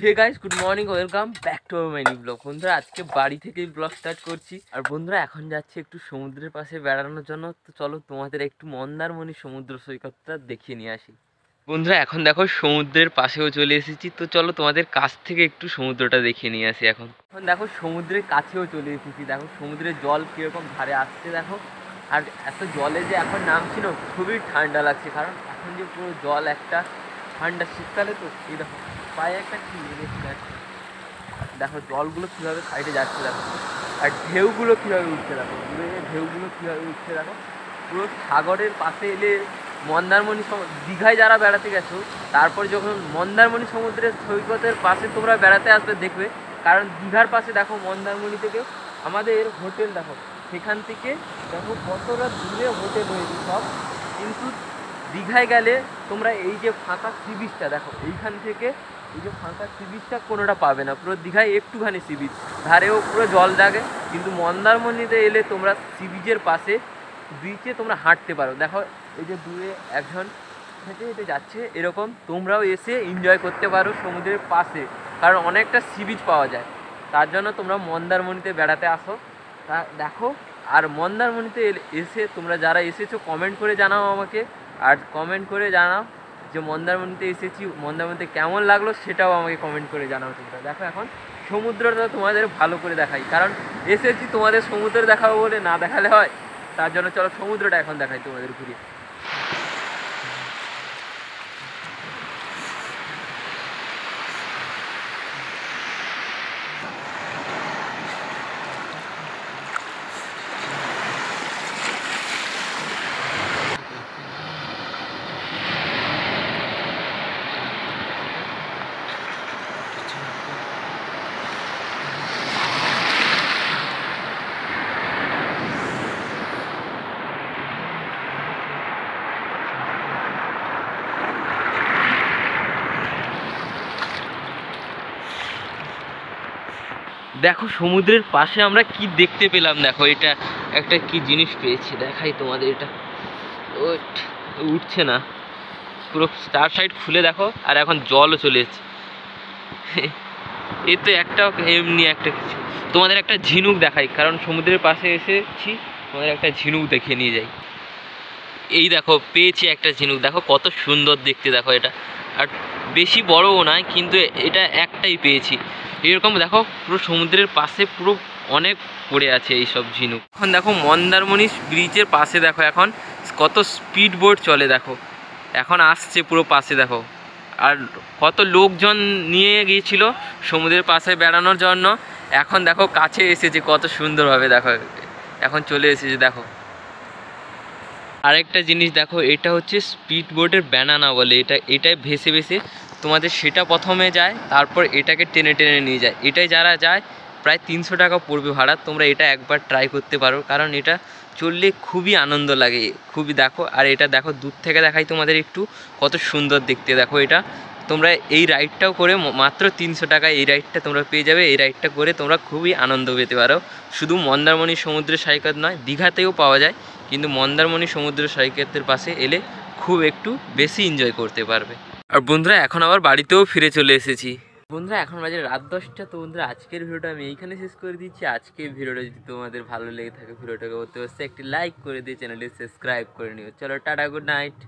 Hey guys, good morning, welcome back to our my blog. বন্ধুরা আজকে বাড়ি থেকেই ব্লগ স্টার্ট করছি। আর বন্ধুরা এখন যাচ্ছি একটু সমুদ্রের পাশে বেড়ানোর জন্য। তো চলো তোমাদের একটু মন্দারমণি সমুদ্র সৈকতটা দেখিয়ে নিয়ে আসি। বন্ধুরা এখন দেখো সমুদ্রের পাশেও চলে এসেছি। তো চলো তোমাদের কাছ থেকে একটু সমুদ্রটা দেখিয়ে নিয়ে আসি। এখন দেখো সমুদ্রের কাছেও চলে এসেছি। দেখো সমুদ্রের জল কীরকম ধারে আসছে দেখো। আর এত জলে যে এখন নামছিল খুবই ঠান্ডা লাগছে, কারণ এখন যে পুরো জল একটা ঠান্ডা শীতকালে। তো এই দেখো পায়ে একটা কি যাচ্ছে, দেখো জলগুলো কীভাবে সাইডে যাচ্ছে দেখো, আর ঢেউগুলো কীভাবে উঠছে দেখো, দূরে ঢেউগুলো কীভাবে উঠছে দেখো। পুরো সাগরের পাশে এলে মন্দারমণি দীঘায় যারা বেড়াতে গেছো, তারপর যখন মন্দারমণি সমুদ্রের সৈকতের পাশে তোমরা বেড়াতে আসবে দেখবে, কারণ দীঘার পাশে দেখো মন্দারমণি থেকে আমাদের হোটেল দেখো, সেখান থেকে দেখো কতটা দূরে হোটেল হয়েছে সব। কিন্তু দীঘায় গেলে তোমরা এই যে ফাঁকা সি বিচটা দেখো, এইখান থেকে এই যে ফাঁকা সি বিচটা কোনোটা পাবে না। পুরো দীঘায় একটুখানি সি বিচ, ধারেও পুরো জল লাগে। কিন্তু মন্দারমণিতে এলে তোমরা সি বিচের পাশে বিচে তোমরা হাঁটতে পারো। দেখো এই যে দূরে একজন হেঁটে হেঁটে যাচ্ছে, এরকম তোমরাও এসে এনজয় করতে পারো সমুদ্রের পাশে, কারণ অনেকটা সি বিচ পাওয়া যায়। তার জন্য তোমরা মন্দারমণিতে বেড়াতে আসো। তা দেখো, আর মন্দারমণিতে এসে তোমরা যারা এসেছো কমেন্ট করে জানাও আমাকে, আর কমেন্ট করে জানাও যে মন্দারমণিতে এসেছি, মন্দারমণিতে কেমন লাগলো সেটাও আমাকে কমেন্ট করে জানাও তোমরা। দেখো এখন সমুদ্রটা তোমাদের ভালো করে দেখাই, কারণ এসেছি তোমাদের সমুদ্র দেখাবো বলে, না দেখালে হয়? তার জন্য চলো সমুদ্রটা এখন দেখাই তোমাদের ঘুরিয়ে। দেখো সমুদ্রের পাশে আমরা কি দেখতে পেলাম, দেখো এটা একটা কি জিনিস পেয়েছি, দেখাই তোমাদের। এটা উঠছে না, পুরো চার সাইড খুলে দেখো, আর এখন জলও চলে এসেছে। এ তো একটা এমনি একটা কিছু। তোমাদের একটা ঝিনুক দেখাই, কারণ সমুদ্রের পাশে এসেছি, তোমাদের একটা ঝিনুক দেখিয়ে নিয়ে যাই। এই দেখো পেয়েছি একটা ঝিনুক, দেখো কত সুন্দর দেখতে দেখো এটা। আর বেশি বড়ও নয়, কিন্তু এটা একটাই পেয়েছি। এরকম দেখো পুরো সমুদ্রের পাশে পুরো অনেক পড়ে আছে এই সব ঝিনুক। এখন দেখো মন্দারমণি ব্রিজের পাশে দেখো এখন কত স্পিড বোট চলে দেখো, এখন আসছে পুরো পাশে দেখো। আর কত লোকজন নিয়ে গিয়েছিল সমুদ্রের পাশে বেড়ানোর জন্য, এখন দেখো কাছে এসেছে কত সুন্দরভাবে দেখো, এখন চলে এসেছে দেখো। আরেকটা জিনিস দেখো, এটা হচ্ছে স্পিড বোটের ব্যানানা বলে, এটাই ভেসে ভেসে তোমাদের সেটা প্রথমে যায়, তারপর এটাকে টেনে টেনে নিয়ে যায়। এটাই যারা যায় প্রায় 300 টাকা পড়বে ভাড়া। তোমরা এটা একবার ট্রাই করতে পারো, কারণ এটা চললে খুবই আনন্দ লাগে, খুবই দেখো। আর এটা দেখো দূর থেকে দেখাই তোমাদের একটু, কত সুন্দর দেখতে দেখো এটা। তোমরা এই রাইডটাও করে মাত্র 300 টাকায় এই রাইডটা তোমরা পেয়ে যাবে। এই রাইডটা করে তোমরা খুবই আনন্দ পেতে পারো। শুধু মন্দারমণি সমুদ্র সৈকত নয়, দীঘাতেও পাওয়া যায়, কিন্তু মন্দারমণি সমুদ্র সৈকতের পাশে এলে খুব একটু বেশি এনজয় করতে পারবে। আর বন্ধুরা এখন আবার বাড়িতেও ফিরে চলে এসেছি। বন্ধুরা এখন বাজে রাত 10টা। তো বন্ধুরা আজকের ভিডিওটা আমি এইখানে শেষ করে দিচ্ছি। আজকের ভিডিওটা যদি তোমাদের ভালো লেগে থাকে, ভিডিওটাকে অবশ্যই একটি লাইক করে দিয়ে চ্যানেলটি সাবস্ক্রাইব করে নিও। চলো টাটা, গুড নাইট।